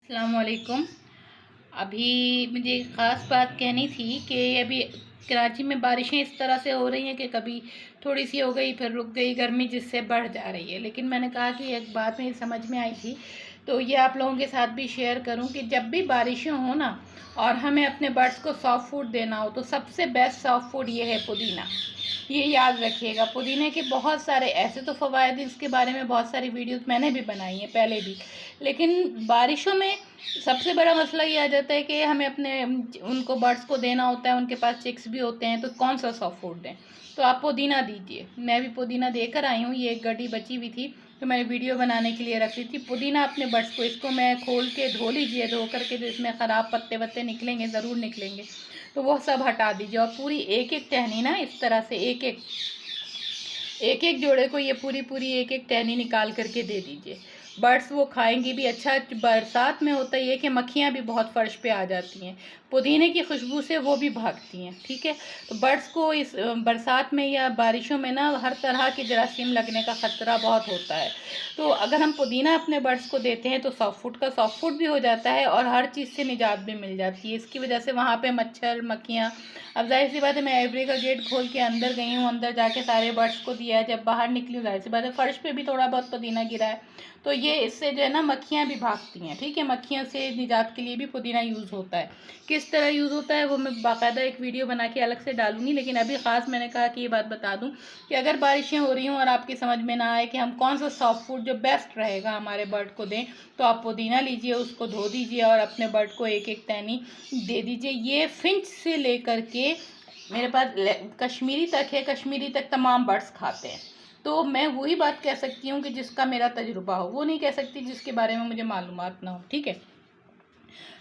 अस्सलामुअलैकुम। अभी मुझे एक ख़ास बात कहनी थी कि अभी कराची में बारिशें इस तरह से हो रही हैं कि कभी थोड़ी सी हो गई फिर रुक गई, गर्मी जिससे बढ़ जा रही है। लेकिन मैंने कहा कि एक बात मेरी समझ में आई थी तो ये आप लोगों के साथ भी शेयर करूं कि जब भी बारिशें हो ना और हमें अपने बर्ड्स को सॉफ्ट फूड देना हो तो सबसे बेस्ट सॉफ्ट फूड ये है पुदीना। ये याद रखिएगा, पुदीने के बहुत सारे ऐसे तो फ़वाइद, इसके बारे में बहुत सारी वीडियोस मैंने भी बनाई हैं पहले भी। लेकिन बारिशों में सबसे बड़ा मसला ये आ जाता है कि हमें अपने उनको बर्ड्स को देना होता है, उनके पास चिक्स भी होते हैं, तो कौन सा सॉफ्ट फूड दें। तो आप पुदीना दीजिए। मैं भी पुदीना देकर आई हूँ, ये एक गड्डी बची हुई थी तो मैंने वीडियो बनाने के लिए रखी थी। पुदीना अपने बर्ड्स को, इसको मैं खोल के धो लीजिए, धो करके जो इसमें ख़राब पत्ते वत्ते निकलेंगे, ज़रूर निकलेंगे, तो वो सब हटा दीजिए। और पूरी एक एक टहनी ना इस तरह से एक एक जोड़े को ये पूरी एक एक टहनी निकाल करके दे दीजिए। बर्ड्स वो खाएंगी भी। अच्छा, बरसात में होता ये कि मक्खियाँ भी बहुत फर्श पे आ जाती हैं, पुदीने की खुशबू से वो भी भागती हैं। ठीक है, तो बर्ड्स को इस बरसात में या बारिशों में ना हर तरह की जरासीम लगने का ख़तरा बहुत होता है। तो अगर हम पुदीना अपने बर्ड्स को देते हैं तो सॉफ्ट फूड का सॉफ्ट फूड भी हो जाता है और हर चीज़ से निजात भी मिल जाती है। इसकी वजह से वहाँ पे मच्छर मक्खियाँ, अब जाहिर सी बात है मैं एवरी का गेट खोल के अंदर गई हूँ, अंदर जाके सारे बर्ड्स को दिया है, जब बाहर निकली हूँ जाहिर सी बात है फर्श पे भी थोड़ा बहुत पुदीना गिरा है, तो ये इससे जो है ना मक्खियाँ भी भागती हैं। ठीक है, मक्खियों से निजात के लिए भी पुदीना यूज़ होता है। किस तरह यूज़ होता है वो मैं बाकायदा एक वीडियो बना के अलग से डालूंगी, लेकिन अभी ख़ास मैंने कहा कि ये बात बता दूं कि अगर बारिशें हो रही हों और आपकी समझ में ना आए कि हम कौन सा सॉफ्ट फूड जो बेस्ट रहेगा हमारे बर्ड को दें, तो आप पुदीना लीजिए, उसको धो दीजिए और अपने बर्ड को एक एक टहनी दे दीजिए। ये फिंच से लेकर के मेरे पास कश्मीरी तक है, कश्मीरी तक तमाम बर्ड्स खाते हैं। तो मैं वही बात कह सकती हूँ कि जिसका मेरा तजुर्बा हो, वो नहीं कह सकती जिसके बारे में मुझे मालूमात ना हो। ठीक है,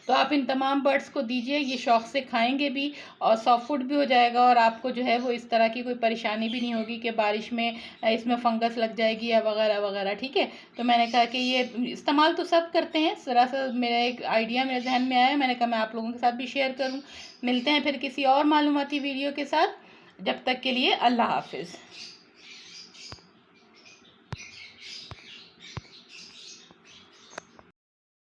तो आप इन तमाम बर्ड्स को दीजिए, ये शौक़ से खाएंगे भी और सॉफ्ट फूड भी हो जाएगा और आपको जो है वो इस तरह की कोई परेशानी भी नहीं होगी कि बारिश में इसमें फंगस लग जाएगी या वगैरह वगैरह। ठीक है, तो मैंने कहा कि ये इस्तेमाल तो सब करते हैं, ज़रा सा मेरा एक आइडिया मेरे जहन में आया, मैंने कहा मैं आप लोगों के साथ भी शेयर करूँ। मिलते हैं फिर किसी और मालूमाती वीडियो के साथ, जब तक के लिए अल्लाह हाफिज़।